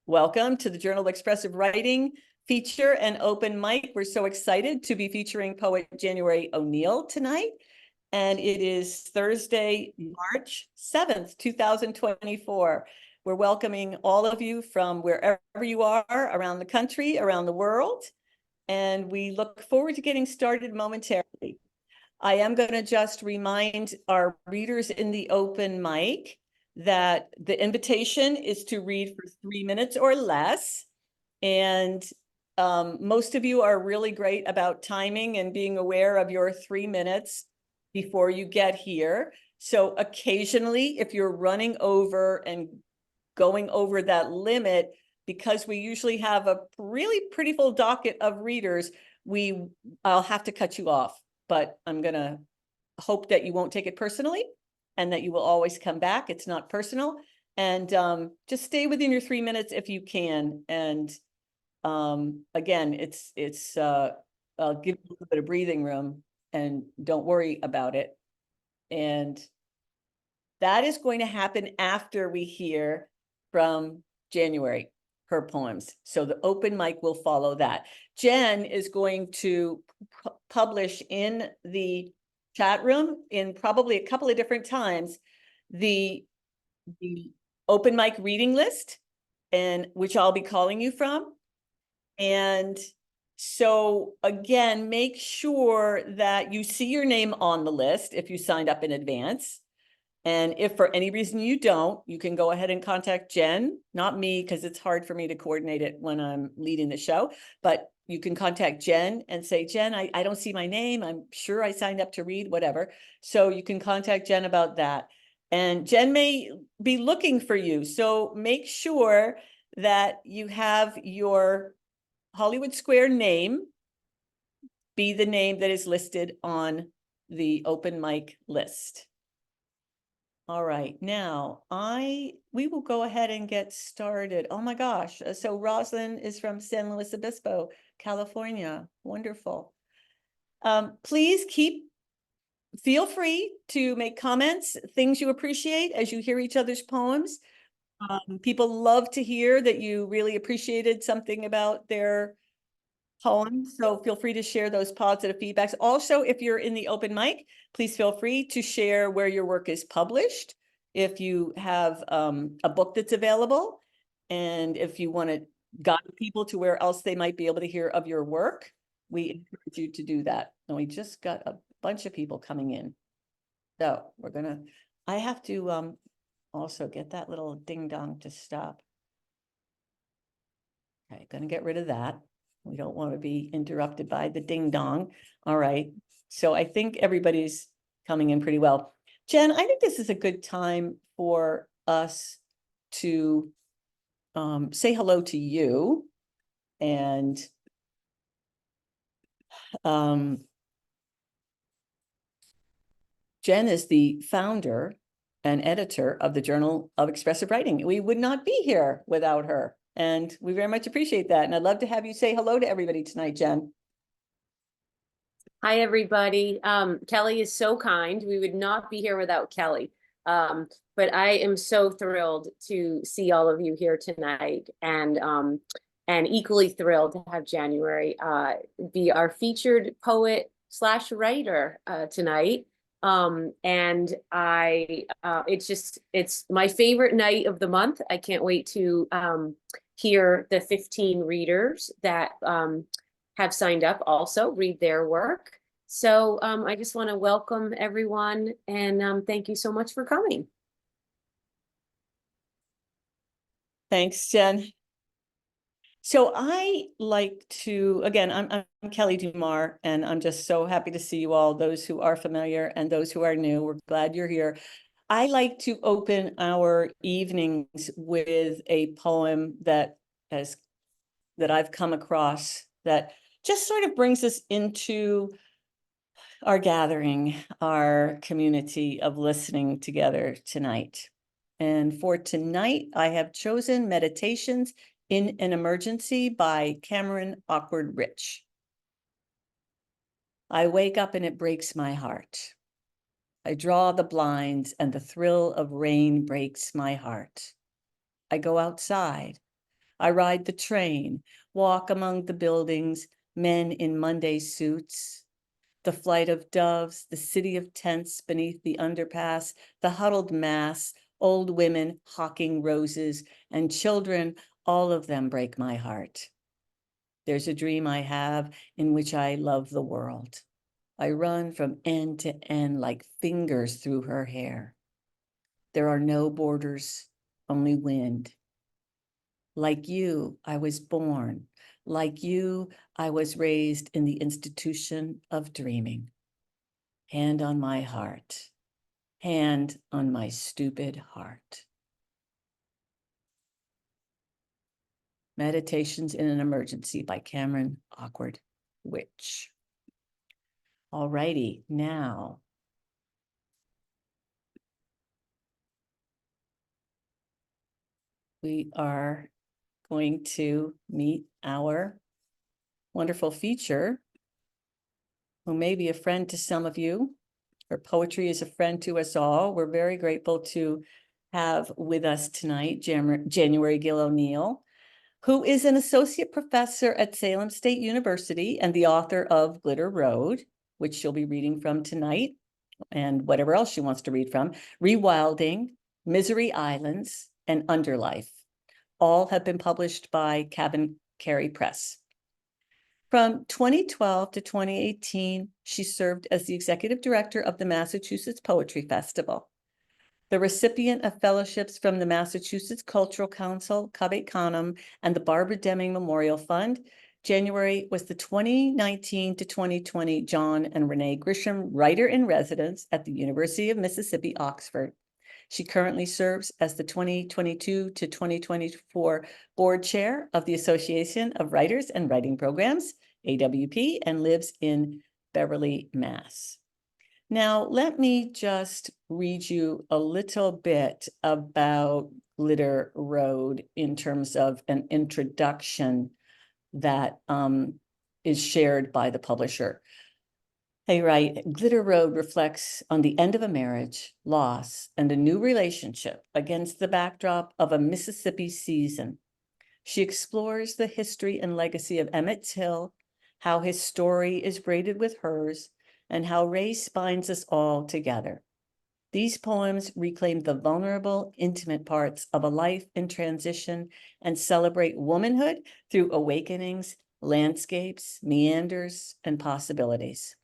Welcome to the Journal of Expressive Writing feature and open mic. We're so excited to be featuring poet January O'Neill tonight. And it is Thursday, March 7th, 2024. We're welcoming all of you from wherever you are around the country, around the world. And we look forward to getting started momentarily. I am going to just remind our readers in the open mic that the invitation is to read for 3 minutes or less. And most of you are really great about timing and being aware of your 3 minutes before you get here. So occasionally, if you're running over and going over that limit, because we usually have a really pretty full docket of readers, I'll have to cut you off. But I'm going to hope that you won't take it personally and that you will always come back. It's not personal. And just stay within your 3 minutes if you can. And again, I'll give you a little bit of breathing room and don't worry about it. And that is going to happen after we hear from January, her poems. So the open mic will follow that. Jen is going to publish in the chat room in probably a couple of different times the open mic reading list, and which I'll be calling you from. And so again, make sure that you see your name on the list if you signed up in advance. And if for any reason you don't, you can go ahead and contact Jen, not me, because it's hard for me to coordinate it when I'm leading the show, but you can contact Jen and say, Jen, I don't see my name. I'm sure I signed up to read, whatever. So you can contact Jen about that. And Jen may be looking for you. So make sure that you have your Hollywood Square name be the name that is listed on the open mic list. All right, now we will go ahead and get started. Oh my gosh. So Rosalind is from San Luis Obispo, California. Wonderful. Please feel free to make comments, things you appreciate as you hear each other's poems. People love to hear that you really appreciated something about their poem. So feel free to share those positive feedbacks. Also, if you're in the open mic, please feel free to share where your work is published. If you have a book that's available, and if you want to guide people to where else they might be able to hear of your work, we encourage you to do that. And we just got a bunch of people coming in. So I have to also get that little ding dong to stop. Okay, gonna get rid of that. We don't want to be interrupted by the ding dong. All right. So I think everybody's coming in pretty well. Jen, I think this is a good time for us to say hello to you. And Jen is the founder and editor of the Journal of Expressive Writing. We would not be here without her. And we very much appreciate that. And I'd love to have you say hello to everybody tonight, Jen. Hi, everybody. Kelly is so kind. We would not be here without Kelly. But I am so thrilled to see all of you here tonight, and equally thrilled to have January be our featured poet / writer tonight. And it's my favorite night of the month. I can't wait to hear the 15 readers that have signed up also read their work. So I just want to welcome everyone, and thank you so much for coming. Thanks, Jen. So I like to, again, I'm Kelly Dumar, and I'm just so happy to see you all, those who are familiar and those who are new. We're glad you're here. I like to open our evenings with a poem that I've come across that just sort of brings us into our gathering, our community of listening together tonight. And for tonight, I have chosen Meditations in an Emergency by Cameron Awkward Rich. I wake up and it breaks my heart. I draw the blinds and the thrill of rain breaks my heart. I go outside. I ride the train, walk among the buildings, men in Monday suits. The flight of doves, the city of tents beneath the underpass, the huddled mass, old women hawking roses, and children, all of them break my heart. There's a dream I have in which I love the world. I run from end to end like fingers through her hair. There are no borders, only wind. Like you, I was born. Like you, I was raised in the institution of dreaming. Hand on my heart, hand on my stupid heart. Meditations in an Emergency by Cameron Awkward Witch. All righty, now we are going to meet our wonderful feature, who may be a friend to some of you. Her poetry is a friend to us all. We're very grateful to have with us tonight January Gill O'Neill, who is an associate professor at Salem State University and the author of Glitter Road, which she'll be reading from tonight, and whatever else she wants to read from, Rewilding, Misery Islands, and Underlife. All have been published by Cabin Cary Press. From 2012 to 2018, she served as the executive director of the Massachusetts Poetry Festival. The recipient of fellowships from the Massachusetts Cultural Council, Cave Canem, and the Barbara Deming Memorial Fund, January was the 2019 to 2020 John and Renee Grisham Writer in Residence at the University of Mississippi, Oxford. She currently serves as the 2022 to 2024 board chair of the Association of Writers and Writing Programs, AWP, and lives in Beverly, Mass. Now, let me just read you a little bit about Glitter Road in terms of an introduction that is shared by the publisher. They write, Glitter Road reflects on the end of a marriage, loss, and a new relationship against the backdrop of a Mississippi season. She explores the history and legacy of Emmett Till, how his story is braided with hers, and how race binds us all together. These poems reclaim the vulnerable, intimate parts of a life in transition and celebrate womanhood through awakenings, landscapes, meanders, and possibilities.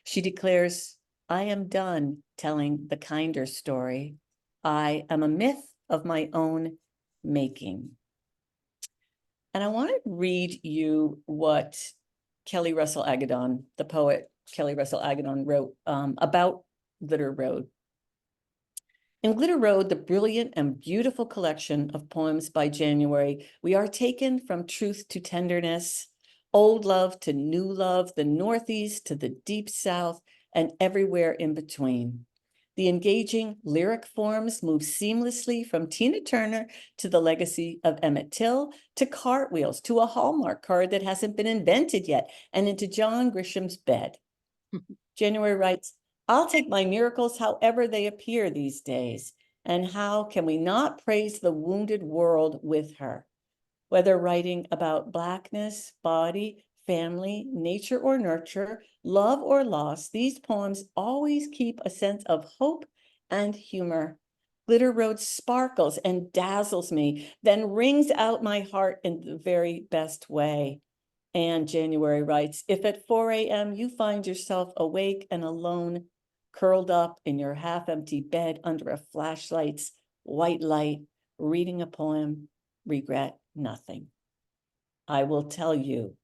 She declares, I am done telling the kinder story. I am a myth of my own making. And I want to read you what Kelly Russell Agaddon, the poet Kelly Russell Agaddon, wrote about Glitter Road. In Glitter Road, the brilliant and beautiful collection of poems by January, we are taken from truth to tenderness, old love to new love, the Northeast to the deep South, and everywhere in between. The engaging lyric forms move seamlessly from Tina Turner to the legacy of Emmett Till, to cartwheels, to a Hallmark card that hasn't been invented yet, and into John Grisham's bed. January writes, I'll take my miracles however they appear these days. And how can we not praise the wounded world with her? Whether writing about Blackness, body, family, nature or nurture, love or loss, these poems always keep a sense of hope and humor. Glitter Road sparkles and dazzles me, then rings out my heart in the very best way. And January writes, if at 4 a.m. you find yourself awake and alone, curled up in your half-empty bed under a flashlight's white light, reading a poem, regret nothing. I will tell you,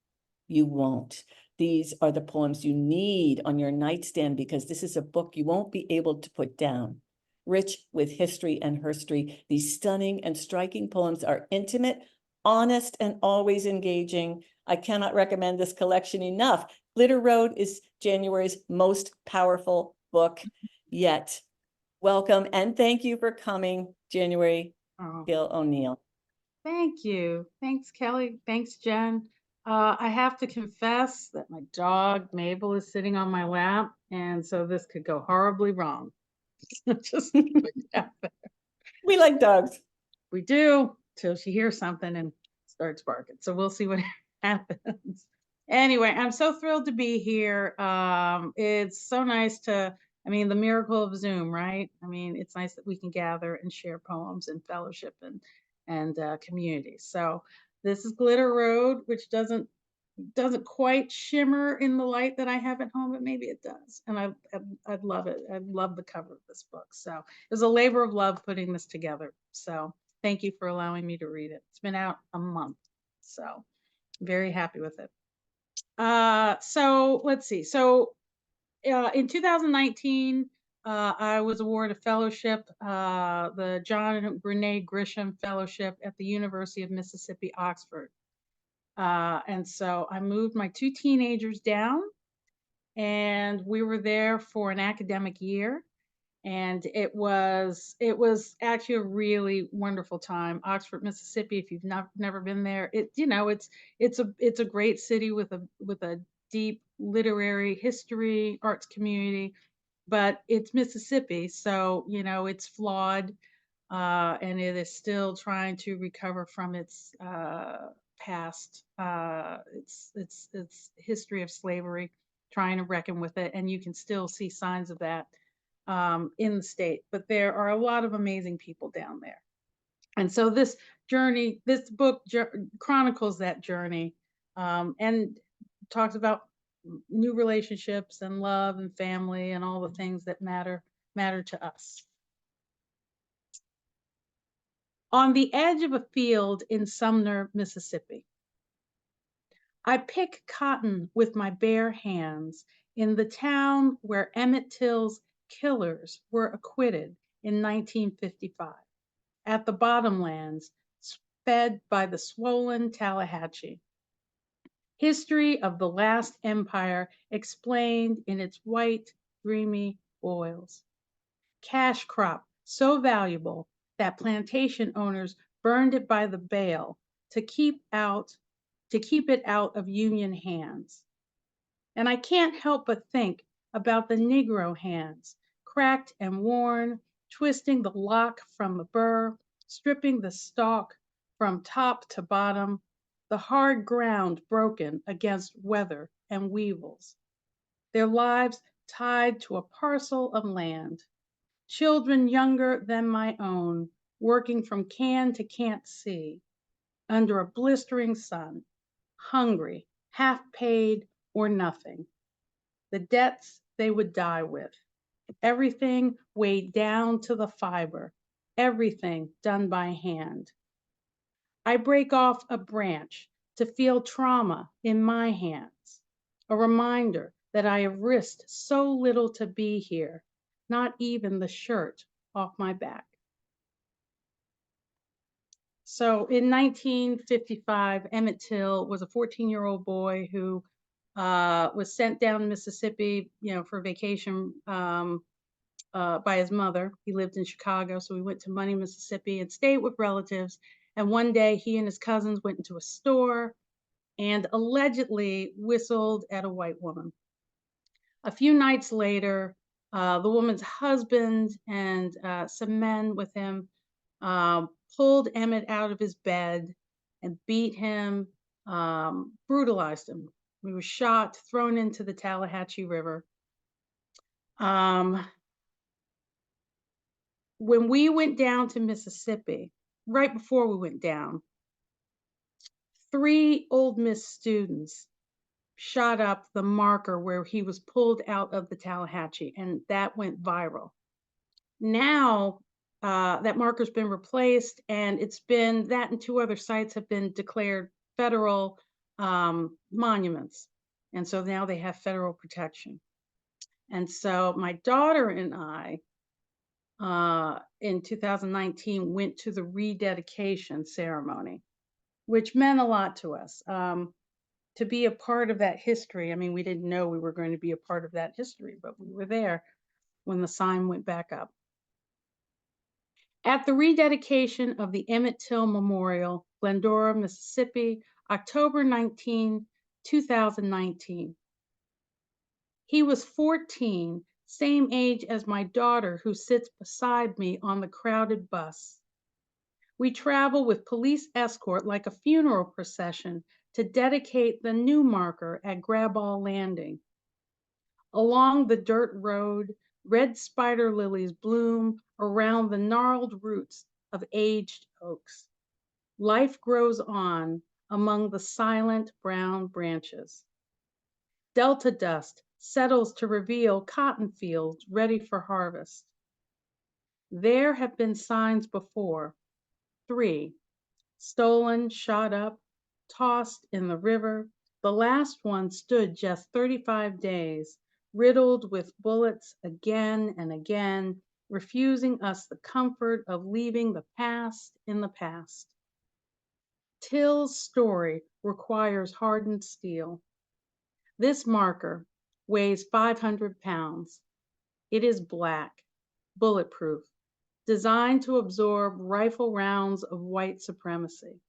you won't. These are the poems you need on your nightstand because this is a book you won't be able to put down. Rich with history and herstory, these stunning and striking poems are intimate, honest, and always engaging. I cannot recommend this collection enough. Glitter Road is January's most powerful book yet. Welcome and thank you for coming, January Gill O'Neill. Thank you. Thanks, Kelly. Thanks, Jen. I have to confess that my dog Mabel is sitting on my lap, and so this could go horribly wrong. Just we like dogs. We do till she hears something and starts barking. So we'll see what happens. Anyway, I'm so thrilled to be here. It's so nice to, I mean, the miracle of Zoom, right? I mean, it's nice that we can gather and share poems and fellowship and community. So this is Glitter Road, which doesn't quite shimmer in the light that I have at home, but maybe it does. And I'd love it. I love the cover of this book. So it was a labor of love putting this together. So thank you for allowing me to read it. It's been out a month, so very happy with it. So let's see. So in 2019, I was awarded a fellowship, the John and Renee Grisham Fellowship at the University of Mississippi, Oxford. And so I moved my two teenagers down, and we were there for an academic year. And it was actually a really wonderful time. Oxford, Mississippi, if you've never been there, it's a great city with a deep literary history, arts community, but it's Mississippi, so it's flawed, and it is still trying to recover from its past, its history of slavery, trying to reckon with it, and you can still see signs of that in the state. But there are a lot of amazing people down there, and so this book chronicles that journey, and talks about new relationships and love and family and all the things that matter to us. On the edge of a field in Sumner, Mississippi, I pick cotton with my bare hands in the town where Emmett Till's killers were acquitted in 1955, at the bottomlands fed by the swollen Tallahatchie. History of the last empire explained in its white, dreamy boils. Cash crop so valuable that plantation owners burned it by the bale to keep it out of Union hands. And I can't help but think about the Negro hands, cracked and worn, twisting the lock from the burr, stripping the stalk from top to bottom, the hard ground broken against weather and weevils, their lives tied to a parcel of land. Children younger than my own, working from can to can't see, under a blistering sun, hungry, half paid or nothing. The debts they would die with. Everything weighed down to the fiber, everything done by hand. I break off a branch to feel trauma in my hands, a reminder that I have risked so little to be here, not even the shirt off my back. So in 1955, Emmett Till was a 14-year-old boy who was sent down to Mississippi, for vacation by his mother. He lived in Chicago, so we went to Money, Mississippi, and stayed with relatives. And one day, he and his cousins went into a store and allegedly whistled at a white woman. A few nights later, the woman's husband and some men with him pulled Emmett out of his bed and beat him, brutalized him. He was shot, thrown into the Tallahatchie River. When we went down to Mississippi, right before we went down, 3 Old Miss students shot up the marker where he was pulled out of the Tallahatchie, and that went viral. Now, that marker's been replaced, and that and 2 other sites have been declared federal monuments. And so now they have federal protection. And so my daughter and I, in 2019, went to the rededication ceremony, which meant a lot to us. To be a part of that history. I mean, we didn't know we were going to be a part of that history, but we were there when the sign went back up. At the rededication of the Emmett Till Memorial, Glendora, Mississippi, October 19, 2019. He was 14, same age as my daughter who sits beside me on the crowded bus. We travel with police escort like a funeral procession to dedicate the new marker at Graball Landing. Along the dirt road, red spider lilies bloom around the gnarled roots of aged oaks. Life grows on among the silent brown branches. Delta dust settles to reveal cotton fields ready for harvest. There have been signs before, 3, stolen, shot up, tossed in the river. The last one stood just 35 days, riddled with bullets again and again, refusing us the comfort of leaving the past in the past. Till's story requires hardened steel. This marker weighs 500 pounds. It is black, bulletproof, designed to absorb rifle rounds of white supremacy.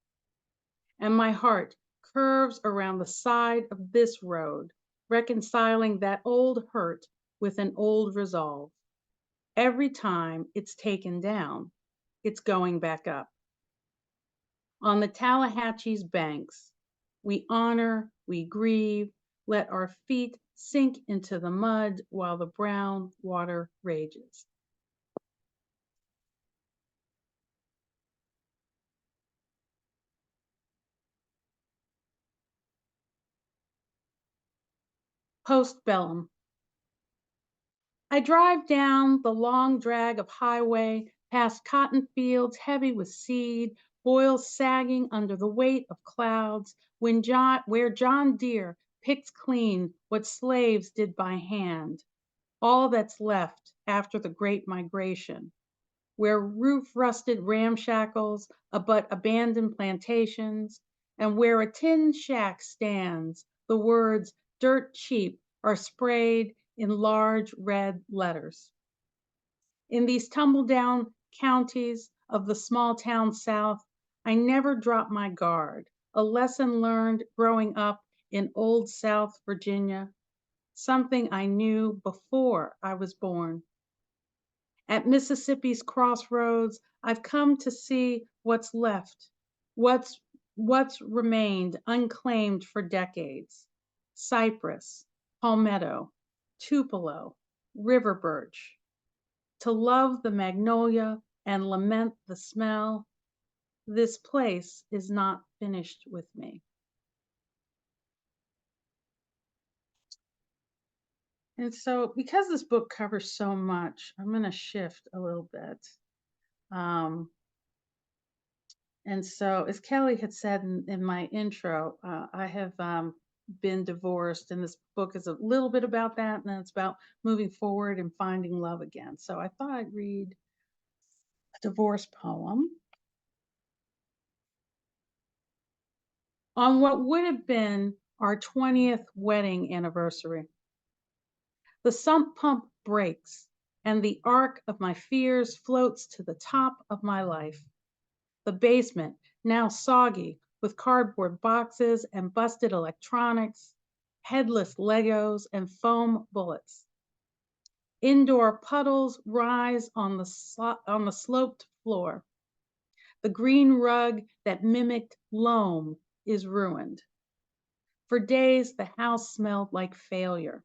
And my heart curves around the side of this road, reconciling that old hurt with an old resolve. Every time it's taken down, it's going back up. On the Tallahassee's banks, we honor, we grieve, let our feet sink into the mud while the brown water rages. Postbellum. I drive down the long drag of highway, past cotton fields heavy with seed, boils sagging under the weight of clouds, where John Deere picks clean what slaves did by hand, all that's left after the Great Migration, where roof-rusted ramshackles abut abandoned plantations, and where a tin shack stands, the words "dirt cheap" are sprayed in large red letters. In these tumble-down counties of the small town South, I never drop my guard, a lesson learned growing up in Old South Virginia, something I knew before I was born. At Mississippi's crossroads, I've come to see what's left, what's remained unclaimed for decades. Cypress, palmetto, tupelo, river birch. To love the magnolia and lament the smell, this place is not finished with me. And so, because this book covers so much, I'm going to shift a little bit. And so, as Kelly had said in my intro, I have been divorced, and this book is a little bit about that, and then it's about moving forward and finding love again. So I thought I'd read a divorce poem on what would have been our 20th wedding anniversary. The sump pump breaks, and the arc of my fears floats to the top of my life. The basement, now soggy with cardboard boxes and busted electronics, headless Legos and foam bullets. Indoor puddles rise on the sloped floor. The green rug that mimicked loam is ruined. For days, the house smelled like failure.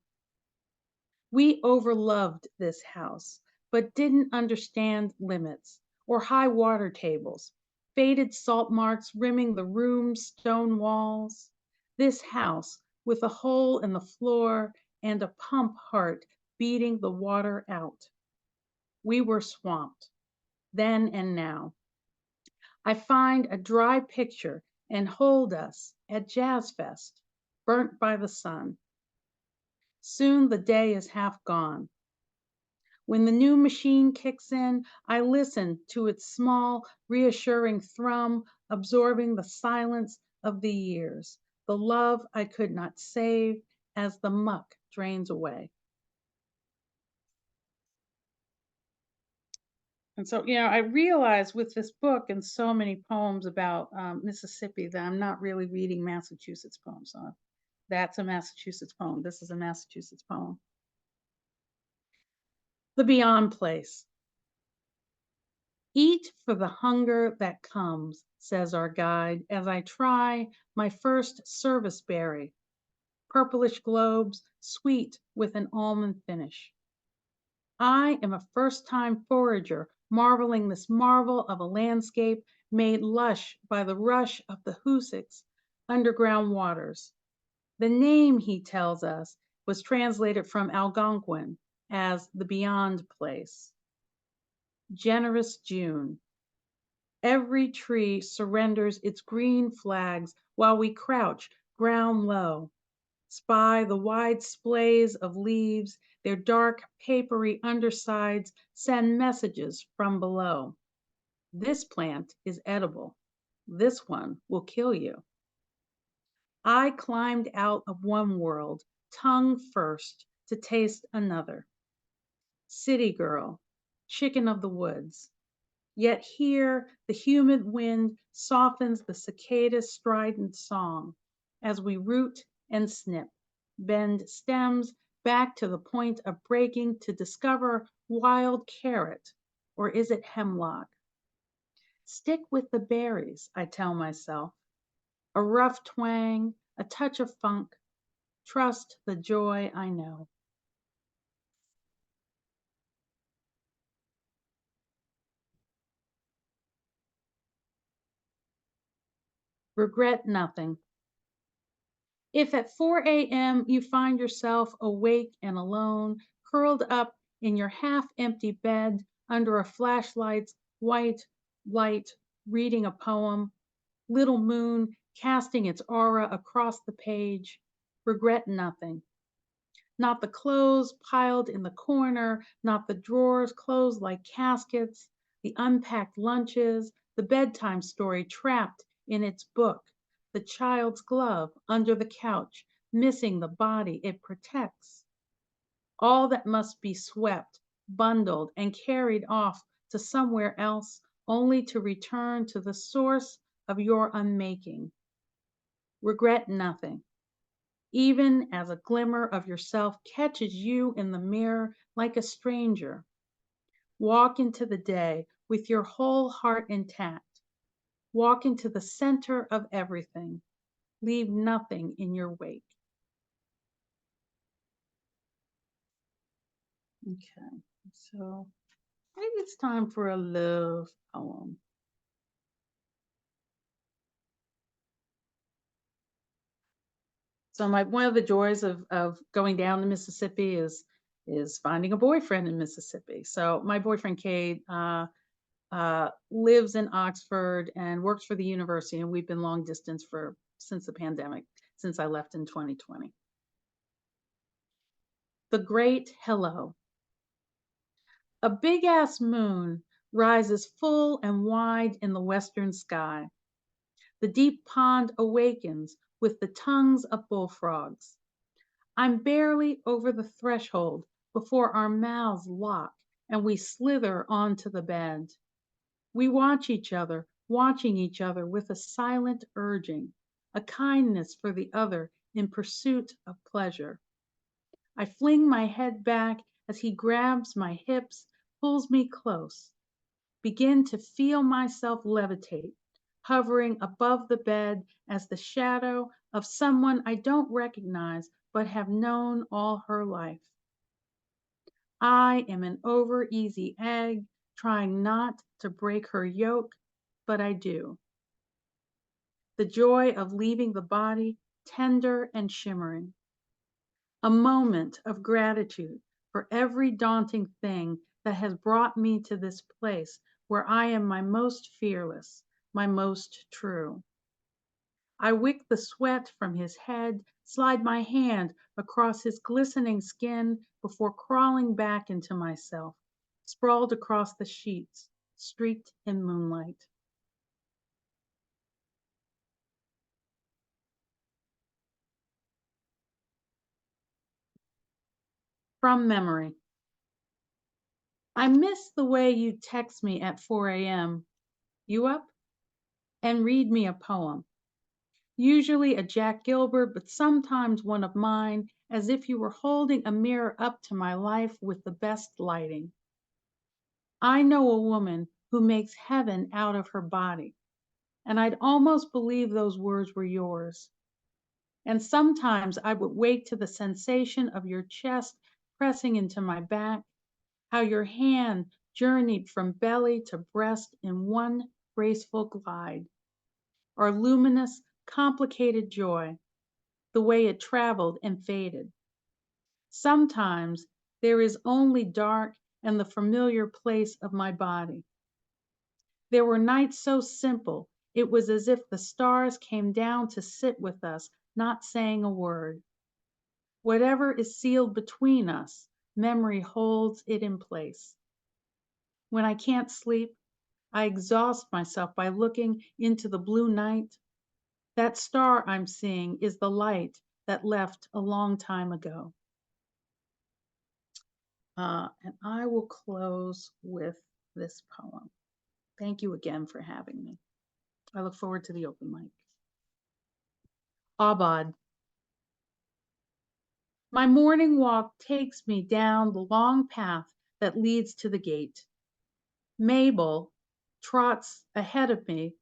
We overloved this house, but didn't understand limits or high water tables, faded salt marks rimming the room's stone walls. This house with a hole in the floor and a pump heart beating the water out. We were swamped, then and now. I find a dry picture and hold us at Jazz Fest, burnt by the sun. Soon the day is half gone. When the new machine kicks in, I listen to its small, reassuring thrum, absorbing the silence of the years, the love I could not save as the muck drains away. And so, I realized with this book and so many poems about Mississippi that I'm not really reading Massachusetts poems. So that's a Massachusetts poem. This is a Massachusetts poem. The Beyond Place. Eat for the hunger that comes, says our guide, as I try my first service berry, purplish globes, sweet with an almond finish. I am a first-time forager, marveling this marvel of a landscape made lush by the rush of the Hoosic's underground waters. The name, he tells us, was translated from Algonquin as the Beyond Place. Generous June. Every tree surrenders its green flags while we crouch ground low, spy the wide splays of leaves, their dark, papery undersides send messages from below. This plant is edible. This one will kill you. I climbed out of one world, tongue first, to taste another. City girl, chicken of the woods. Yet here the humid wind softens the cicada's strident song as we root and snip, bend stems back to the point of breaking to discover wild carrot, or is it hemlock? Stick with the berries, I tell myself. A rough twang, a touch of funk, trust the joy I know. Regret nothing. If at 4 a.m. you find yourself awake and alone, curled up in your half-empty bed under a flashlight's white light, reading a poem, little moon casting its aura across the page, regret nothing. Not the clothes piled in the corner, not the drawers closed like caskets, the unpacked lunches, the bedtime story trapped in its book, the child's glove under the couch, missing the body it protects. All that must be swept, bundled, and carried off to somewhere else, only to return to the source of your unmaking. Regret nothing. Even as a glimmer of yourself catches you in the mirror like a stranger. Walk into the day with your whole heart intact. Walk into the center of everything. Leave nothing in your wake. Okay, so maybe it's time for a love poem. So one of the joys of going down to Mississippi is finding a boyfriend in Mississippi. So my boyfriend Cade lives in Oxford and works for the university, and we've been long distance since the pandemic, since I left in 2020. The Great Hello. A big ass moon rises full and wide in the western sky. The deep pond awakens with the tongues of bullfrogs. I'm barely over the threshold before our mouths lock and we slither onto the bed. We watch each other, watching each other with a silent urging, a kindness for the other in pursuit of pleasure. I fling my head back as he grabs my hips, pulls me close, begin to feel myself levitate, hovering above the bed as the shadow of someone I don't recognize but have known all her life. I am an over-easy egg, trying not to break her yoke, but I do. The joy of leaving the body tender and shimmering. A moment of gratitude for every daunting thing that has brought me to this place where I am my most fearless, my most true. I wick the sweat from his head, slide my hand across his glistening skin before crawling back into myself, sprawled across the sheets, streaked in moonlight. From memory. I miss the way you text me at 4 a.m. You up? And read me a poem. Usually a Jack Gilbert, but sometimes one of mine, as if you were holding a mirror up to my life with the best lighting. I know a woman who makes heaven out of her body. And I'd almost believe those words were yours. And sometimes I would wake to the sensation of your chest pressing into my back, how your hand journeyed from belly to breast in one graceful glide, or luminous, complicated joy, the way it traveled and faded. Sometimes there is only dark and the familiar place of my body. There were nights so simple, it was as if the stars came down to sit with us, not saying a word. Whatever is sealed between us, memory holds it in place. When I can't sleep, I exhaust myself by looking into the blue night. That star I'm seeing is the light that left a long time ago. And I will close with this poem. Thank you again for having me. I look forward to the open mic. Abad. My morning walk takes me down the long path that leads to the gate. Mabel trots ahead of me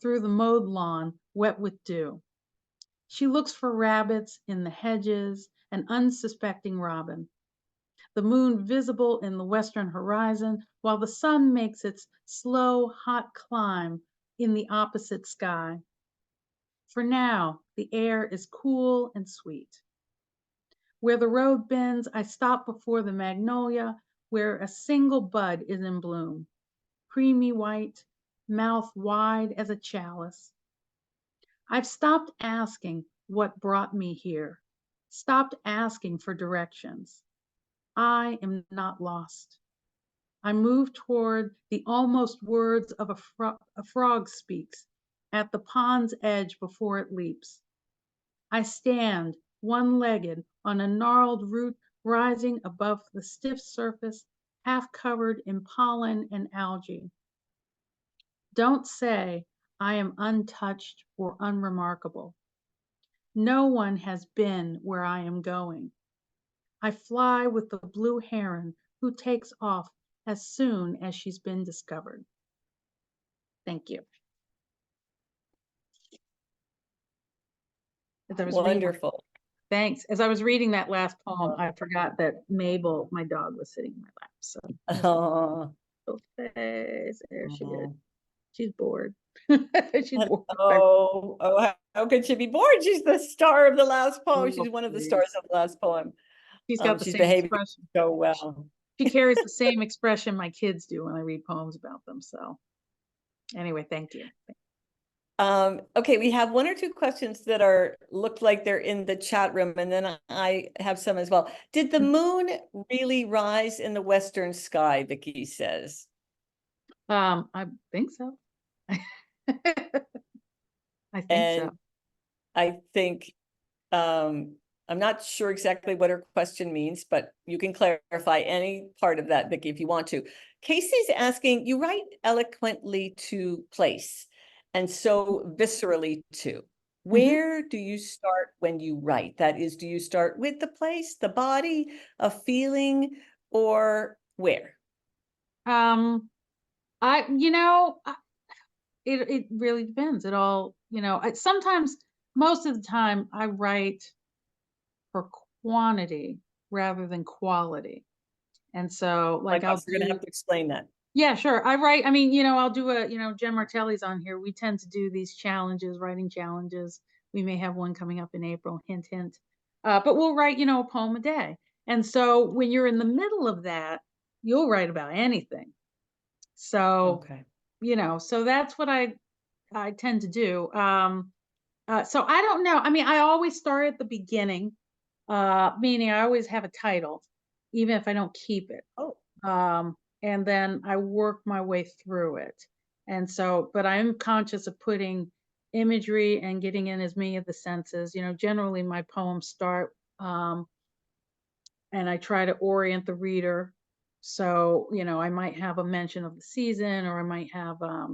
through the mowed lawn, wet with dew. She looks for rabbits in the hedges, an unsuspecting robin. The moon visible in the western horizon, while the sun makes its slow, hot climb in the opposite sky. For now, the air is cool and sweet. Where the road bends, I stop before the magnolia, where a single bud is in bloom, creamy white, mouth wide as a chalice. I've stopped asking what brought me here, stopped asking for directions. I am not lost. I move toward the almost words of a frog speaks at the pond's edge before it leaps. I stand one-legged on a gnarled root rising above the stiff surface, half covered in pollen and algae. Don't say I am untouched or unremarkable. No one has been where I am going. I fly with the blue heron who takes off as soon as she's been discovered. Thank you. Wonderful. Thanks. As I was reading that last poem, I forgot that Mabel, my dog, was sitting in my lap. So, Oh, there she is. oh. She's bored. She's bored. How could she be bored? She's the star of the last poem. Oh, She's one of the please. stars of the last poem. She's got the She's same behaving expression. so well. She carries the same expression my kids do when I read poems about them. So anyway, thank you. Okay, we have one or two questions that look like they're in the chat room, and then I have some as well. Did the moon really rise in the western sky? Vicky says. I think so. I think so. And I think I'm not sure exactly what her question means, but you can clarify any part of that, Vicky, if you want to. Casey's asking, you write eloquently to place and so viscerally too. Where do you start when you write? That is, do you start with the place, the body, a feeling, or where? It really depends. It all, sometimes, most of the time I write for quantity rather than quality. And so You're gonna have to explain that. Yeah, sure. I write, I'll do Jen Martelli's on here. We tend to do these challenges, writing challenges. We may have one coming up in April, hint, hint. But we'll write, a poem a day. And so when you're in the middle of that, you'll write about anything. So, Okay. So that's what I tend to do. So I don't know. I always start at the beginning, meaning I always have a title, even if I don't keep it. Oh. And then I work my way through it. And so, but I'm conscious of putting imagery and getting in as many of the senses. Generally my poems start, and I try to orient the reader. So, I might have a mention of the season, or I might have, a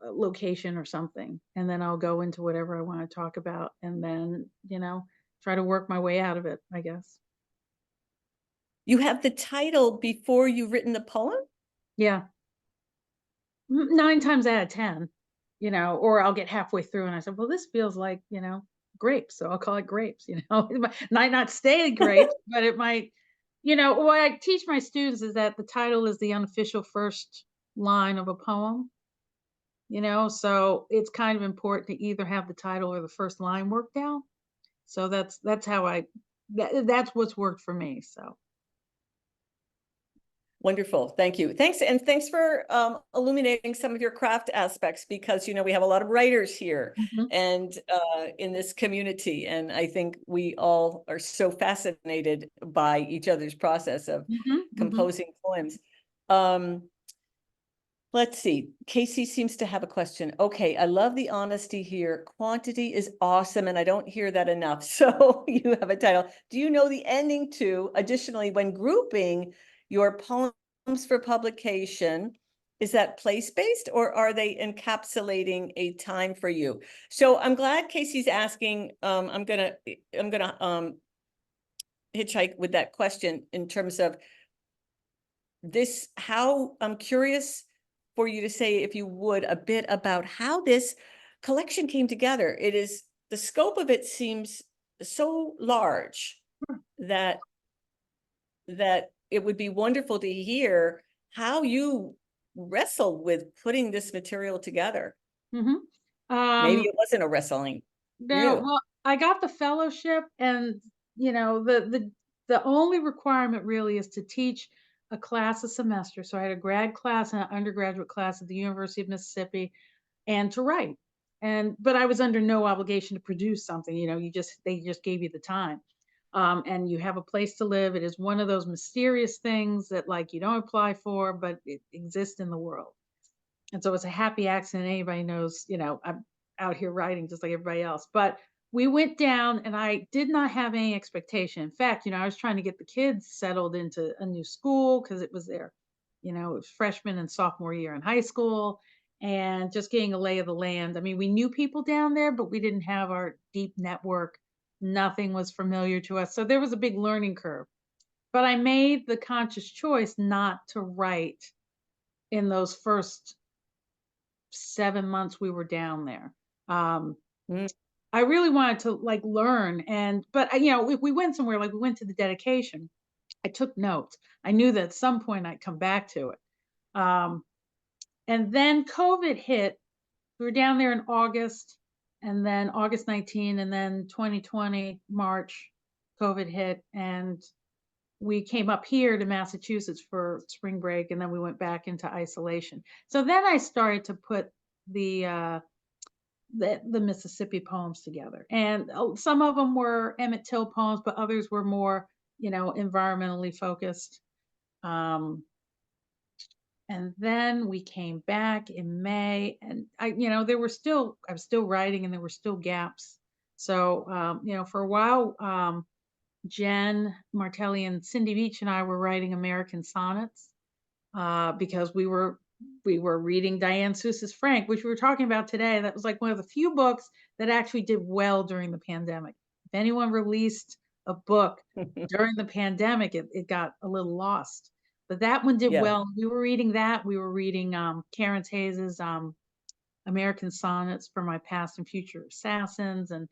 location or something. And then I'll go into whatever I want to talk about, and then, try to work my way out of it, I guess. You have the title before you've written the poem? Yeah. 9 times out of 10, or I'll get halfway through and I said, well, this feels like, grapes. So I'll call it grapes, it might not stay grapes, but it might, what I teach my students is that the title is the unofficial first line of a poem, so it's kind of important to either have the title or the first line worked out. So that's how that's what's worked for me. So. Wonderful. Thank you. Thanks. And thanks for illuminating some of your craft aspects, because, we have a lot of writers here Mhm. and in this community. And I think we all are so fascinated by each other's process of Mhm, mhm. composing poems. Let's see. Casey seems to have a question. Okay, I love the honesty here. Quantity is awesome, and I don't hear that enough. So you have a title. Do you know the ending to, additionally, when grouping your poems for publication, is that place-based or are they encapsulating a time for you? So I'm glad Casey's asking. I'm gonna hitchhike with that question in terms of this, how I'm curious for you to say, if you would, a bit about how this collection came together. It is, the scope of it seems so large that it would be wonderful to hear how you wrestled with putting this material together. Mhm. Maybe Um, it wasn't a wrestling. no, You. well, I got the fellowship and, the only requirement really is to teach a class a semester. So I had a grad class and an undergraduate class at the University of Mississippi and to write. But I was under no obligation to produce something, they just gave you the time. And you have a place to live. It is one of those mysterious things that like you don't apply for, but it exists in the world. And so it's a happy accident. Anybody knows, I'm out here writing just like everybody else. But we went down and I did not have any expectation. In fact, I was trying to get the kids settled into a new school because it was their, it was freshman and sophomore year in high school and just getting a lay of the land. I mean, we knew people down there, but we didn't have our deep network. Nothing was familiar to us. So there was a big learning curve. But I made the conscious choice not to write in those first 7 months we were down there. Um, Mm. I really wanted to like learn but if we went somewhere, like we went to the dedication, I took notes. I knew that at some point I'd come back to it. Um, and then COVID hit. We were down there in August and then August 19 and then 2020, March, COVID hit and we came up here to Massachusetts for spring break and then we went back into isolation. So then I started to put the the Mississippi poems together. And some of them were Emmett Till poems, but others were more, environmentally focused. Um, and then we came back in May, and I was still writing, and there were still gaps. So, for a while, Jen Martelli and Cindy Beach and I were writing American sonnets because we were reading Diane Seuss's Frank, which we were talking about today. That was like one of the few books that actually did well during the pandemic. If anyone released a book during the pandemic, it got a little lost. But that one did Yeah. well. We were reading that. We were reading Karen Hayes's American Sonnets for My Past and Future Assassins and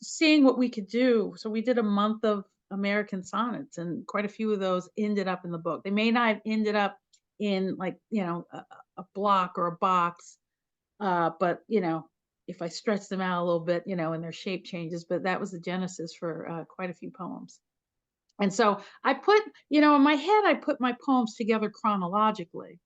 seeing what we could do. So we did a month of American Sonnets, and quite a few of those ended up in the book. They may not have ended up in like, a block or a box, but, if I stretch them out a little bit, and their shape changes, but that was the genesis for quite a few poems. And so I put, in my head, I put my poems together chronologically,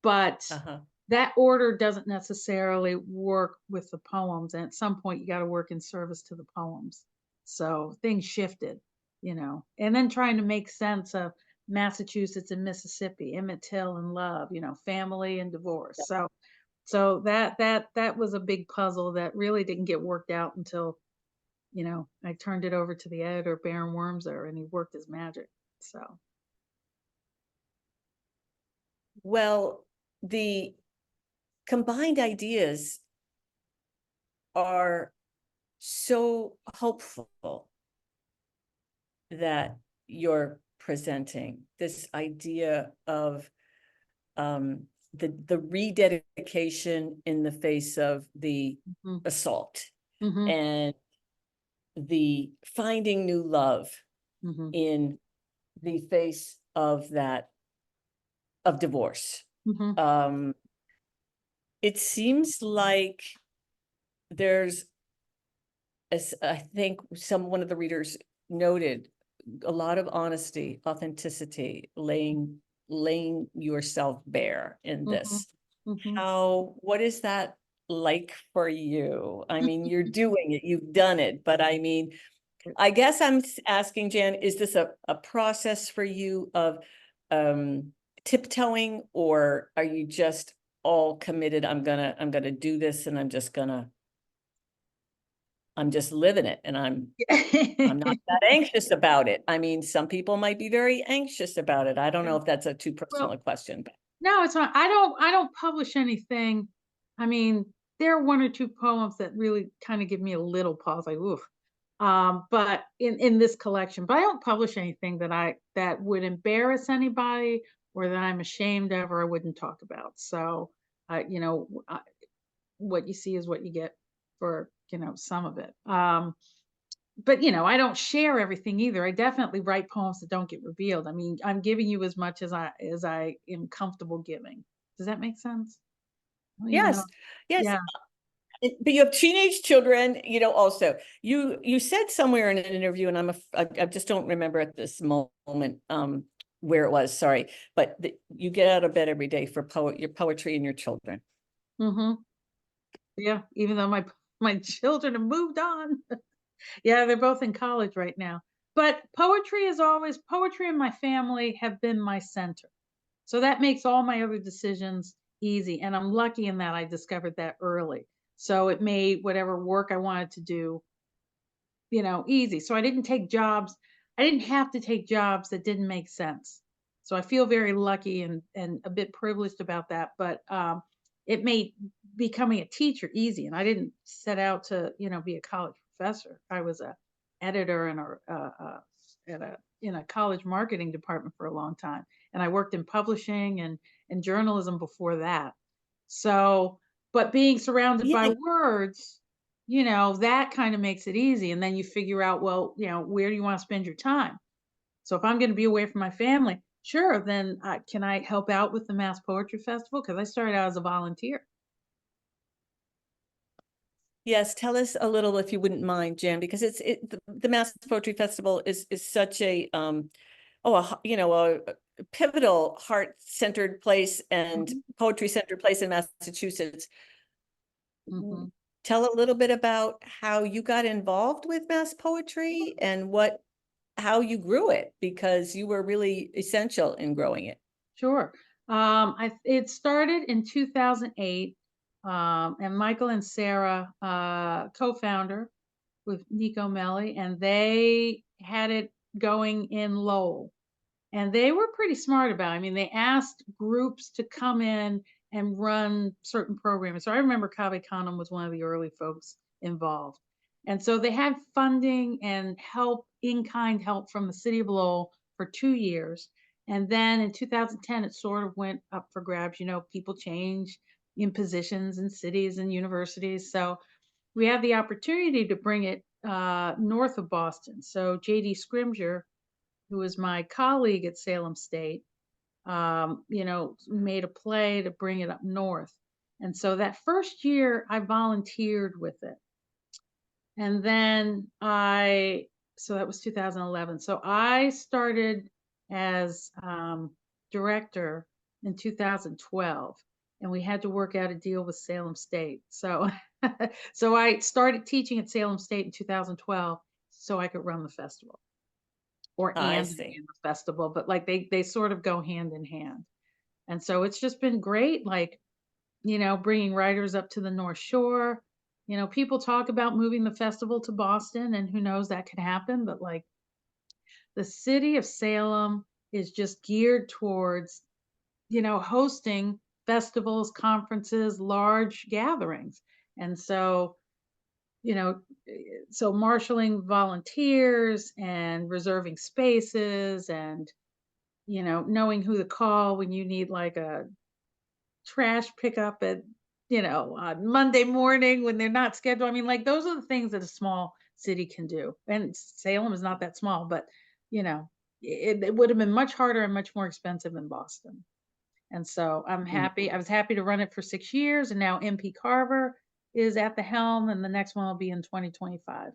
but Uh-huh. that order doesn't necessarily work with the poems. And at some point, you got to work in service to the poems. So things shifted, and then trying to make sense of Massachusetts and Mississippi, Emmett Till and love, family and divorce. So that was a big puzzle that really didn't get worked out until, I turned it over to the editor, Baron Wormser, and he worked his magic. So. Well, the combined ideas are so hopeful that you're presenting, this idea of the rededication in the face of the Mhm. assault Mhm. and the finding new love Mhm. in the face of that, of divorce. Mhm. It seems like there's, as I think one of the readers noted, a lot of honesty, authenticity, laying yourself bare in Mhm. this. Mhm. What is that like for you? I mean, you're doing it, you've done it, but I mean, I guess I'm asking, Jan, is this a process for you of tiptoeing, or are you just all committed? I'm gonna do this, and I'm just living it, and I'm not that anxious about it. I mean, some people might be very anxious about it. I don't know if that's a too personal Well, a question, but no, it's not. I don't publish anything. I mean, there are one or two poems that really kind of give me a little pause, like, oof. But in this collection, but I don't publish anything that would embarrass anybody or that I'm ashamed of or I wouldn't talk about. So, what you see is what you get for, some of it. But I don't share everything either. I definitely write poems that don't get revealed. I mean, I'm giving you as much as I am comfortable giving. Does that make sense? Well, yes, yes. yeah. But you have teenage children, also. You said somewhere in an interview, and I just don't remember at this moment where it was, sorry, but you get out of bed every day for your poetry and your children. Hmm. Yeah. Even though my children have moved on. Yeah, they're both in college right now. But poetry and my family have been my center. So that makes all my other decisions easy. And I'm lucky in that I discovered that early. So it made whatever work I wanted to do, easy. So I didn't take jobs. I didn't have to take jobs that didn't make sense. So I feel very lucky and a bit privileged about that. But it made becoming a teacher easy. And I didn't set out to, be a college professor. I was a editor in a college marketing department for a long time, and I worked in publishing and journalism before that. So, but being surrounded by Yeah, words, that kind of makes it easy. And then you figure out, well, where do you want to spend your time? So if I'm going to be away from my family, sure, then can I help out with the Mass Poetry Festival? Because I started out as a volunteer. yes. Tell us a little, if you wouldn't mind, Jan, because the Mass Poetry Festival is such a a pivotal, heart-centered place and Mhm. poetry-centered place in Massachusetts. Mhm. Tell a little bit about how you got involved with mass poetry and how you grew it, because you were really essential in growing it. Sure. It started in 2008, and Michael and Sarah, co-founder with Nico Melli, and they had it going in Lowell. And they were pretty smart about it. I mean, they asked groups to come in and run certain programs. So I remember Kaveh Khanum was one of the early folks involved. And so they had funding and help, in-kind help from the city of Lowell for 2 years. And then in 2010, it sort of went up for grabs. People change in positions in cities and universities. So we had the opportunity to bring it north of Boston. So J.D. Scrimger, who was my colleague at Salem State, made a play to bring it up north. And so that first year, I volunteered with it. And then so that was 2011. So I started as director in 2012, and we had to work out a deal with Salem State. So, so I started teaching at Salem State in 2012 so I could run the festival or I and see. in the festival, but like they sort of go hand in hand. And so it's just been great, like, bringing writers up to the North Shore. People talk about moving the festival to Boston, and who knows, that could happen, but like the city of Salem is just geared towards, hosting festivals, conferences, large gatherings. And so you know, so marshaling volunteers and reserving spaces and, knowing who to call when you need like a trash pickup at, on Monday morning when they're not scheduled. I mean, like those are the things that a small city can do. And Salem is not that small, but it would have been much harder and much more expensive in Boston. And so I'm Mm, happy. I was happy to run it for 6 years, and now MP Carver is at the helm, and the next one will be in 2025.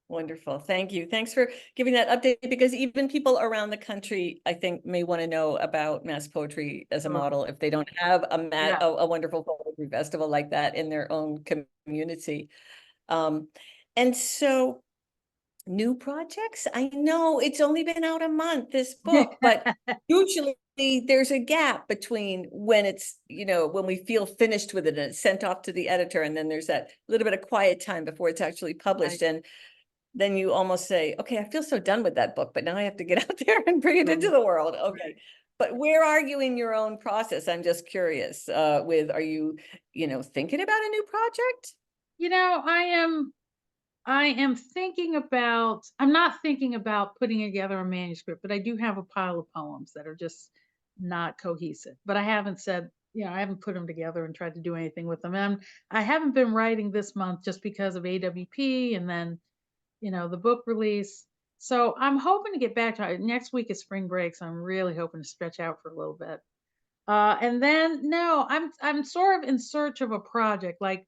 wonderful. Thank you. Thanks for giving that update, because even people around the country, I think, may want to know about Mass Poetry as a Sure. model if they don't have Yeah. a wonderful poetry festival like that in their own community. Um, and so new projects. I know it's only been out a month, this book, but usually there's a gap between when it's, when we feel finished with it and it's sent off to the editor, and then there's that little bit of quiet time before it's actually published. And then you almost say, okay, I feel so done with that book, but now I have to get out there and bring it into the world. Okay. But where are you in your own process? I'm just curious, are you, thinking about a new project? I am thinking about, I'm not thinking about putting together a manuscript, but I do have a pile of poems that are just not cohesive. But I haven't said, I haven't put them together and tried to do anything with them. And I haven't been writing this month just because of AWP and then, the book release. So I'm hoping to get back to it. Next week is spring break, so I'm really hoping to stretch out for a little bit. And then no, I'm sort of in search of a project. Like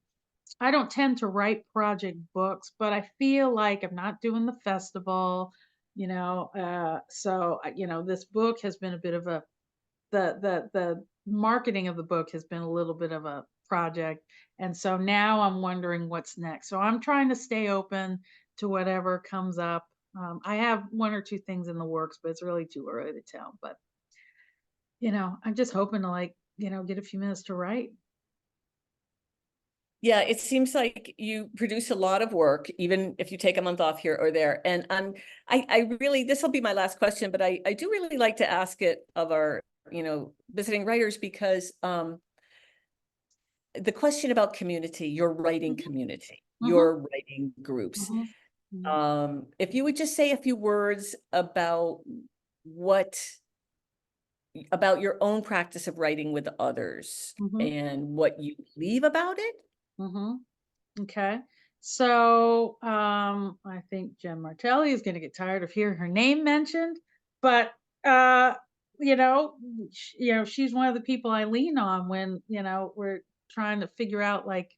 I don't tend to write project books, but I feel like I'm not doing the festival, so this book has been a bit of a the marketing of the book has been a little bit of a project, and so now I'm wondering what's next. So I'm trying to stay open to whatever comes up. I have one or two things in the works, but it's really too early to tell. But I'm just hoping to get a few minutes to write. Yeah, it seems like you produce a lot of work, even if you take a month off here or there. And I really, this will be my last question, but I do really like to ask it of our, visiting writers, because the question about community, your writing Mhm, community, mhm, your writing groups. mhm, mhm, If you would just say a few words about what about your own practice of writing with others mhm, and what you believe about it. mhm. Okay. So I think Jen Martelli is going to get tired of hearing her name mentioned, but uh, she's one of the people I lean on when we're trying to figure out like,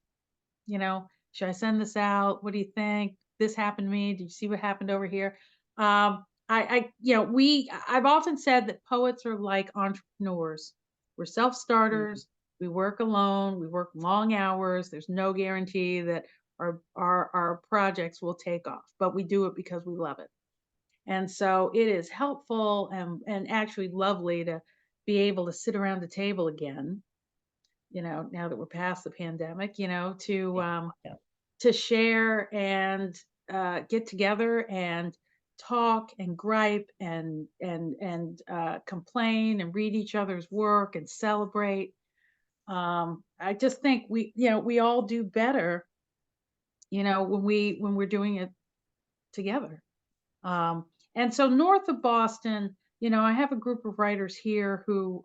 should I send this out? What do you think? This happened to me. Did you see what happened over here? I've often said that poets are like entrepreneurs. We're Mhm. self-starters. We work alone. We work long hours. There's no guarantee that our projects will take off, but we do it because we love it. And so it is helpful and actually lovely to be able to sit around the table again, now that we're past the pandemic, Yeah, yeah. to share and get together and talk and gripe and complain and read each other's work and celebrate. I just think we all do better, when we're doing it together. And so north of Boston, I have a group of writers here who,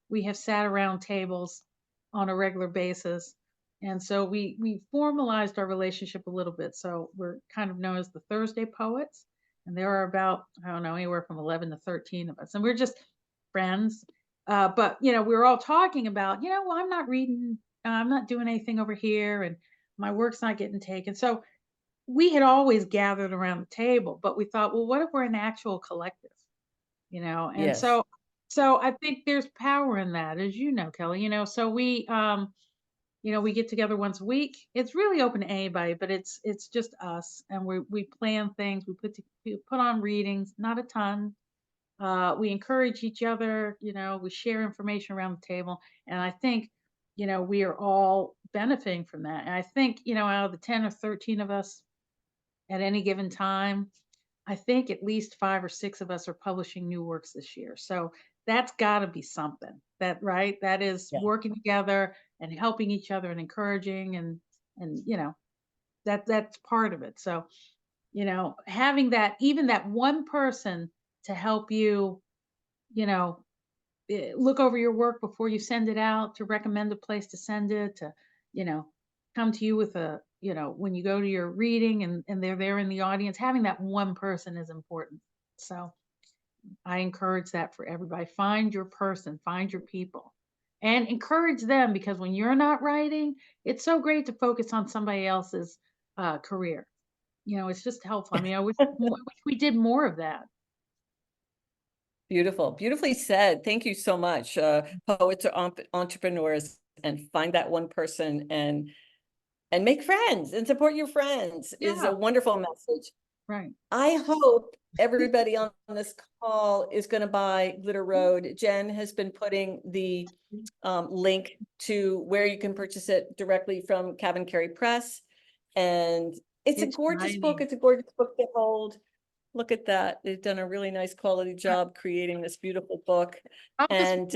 we have sat around tables on a regular basis. And so we formalized our relationship a little bit. So we're kind of known as the Thursday Poets. And there are about, I don't know, anywhere from 11 to 13 of us. And we're just friends. But, we were all talking about, well, I'm not reading, I'm not doing anything over here, and my work's not getting taken. So we had always gathered around the table, but we thought, well, what if we're an actual collective? And Yes. so I think there's power in that, as you know, Kelly. So we get together once a week. It's really open to anybody, but it's just us, and we plan things. We put on readings, not a ton. We encourage each other. We share information around the table, and I think we are all benefiting from that. And I think out of the 10 or 13 of us at any given time, I think at least 5 or 6 of us are publishing new works this year. So that's got to be something. That right? That is Yeah. working together and helping each other and encouraging. And And, that's part of it. So, having that, even that one person to help you, you know, look over your work before you send it out, to recommend a place to send it, to, you know, come to you with a, when you go to your reading and they're there in the audience, having that one person is important. So I encourage that for everybody. Find your person, find your people, and encourage them, because when you're not writing, it's so great to focus on somebody else's career. It's just helpful. I mean, I wish we did more of that. Beautiful, beautifully said. Thank you so much. Poets are entrepreneurs, and find that one person and make friends and support your friends is Yeah. a wonderful message. Right. I hope everybody on this call is going to buy Glitter Road. Jen has been putting the link to where you can purchase it directly from Cavan Carey Press. And it's a gorgeous book. shiny. It's a gorgeous book to hold. Look at that. They've done a really nice quality job creating this beautiful book. I'll And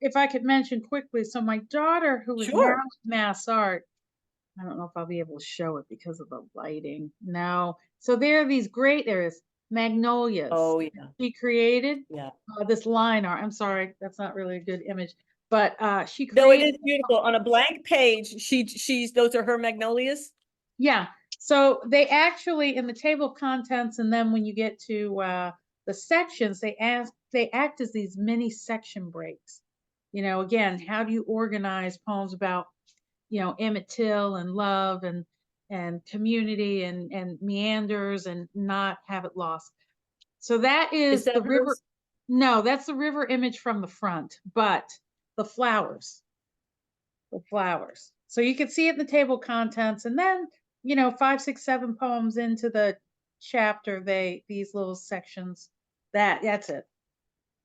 if I could mention quickly, so my daughter, who is now sure. at Mass Art, I don't know if I'll be able to show it because of the lighting. No. So there are these great areas, magnolias. Oh yeah. She created Yeah. this line art. I'm sorry, that's not really a good image, but she No, it created. is beautiful. On a blank page, she's those are her magnolias. Yeah. So they actually, in the table of contents, and then when you get to the sections, they act as these mini section breaks. Again, how do you organize poems about, Emmett Till and love and community and meanders, and not have it lost. So that Is is that the river. hers? No, that's the river image from the front, but the flowers. So you can see it in the table of contents, and then 5, 6, 7 poems into the chapter, these little sections. That's it.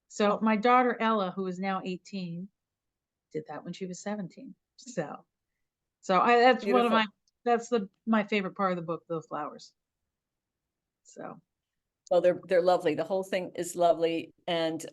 So my daughter Ella, who is now 18, did that when she was 17. So that's one of Beautiful. my favorite part of the book, those flowers. So Well, they're lovely. The whole thing is lovely. And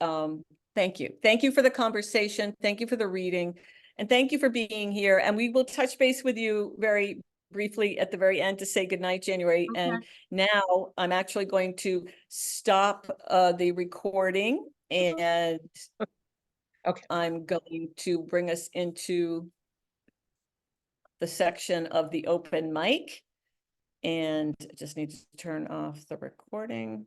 thank you. Thank you for the conversation. Thank you for the reading. And thank you for being here. And we will touch base with you very briefly at the very end to say goodnight, January. okay. And now I'm actually going to stop the recording, and Okay. I'm going to bring us into the section of the open mic. And just need to turn off the recording.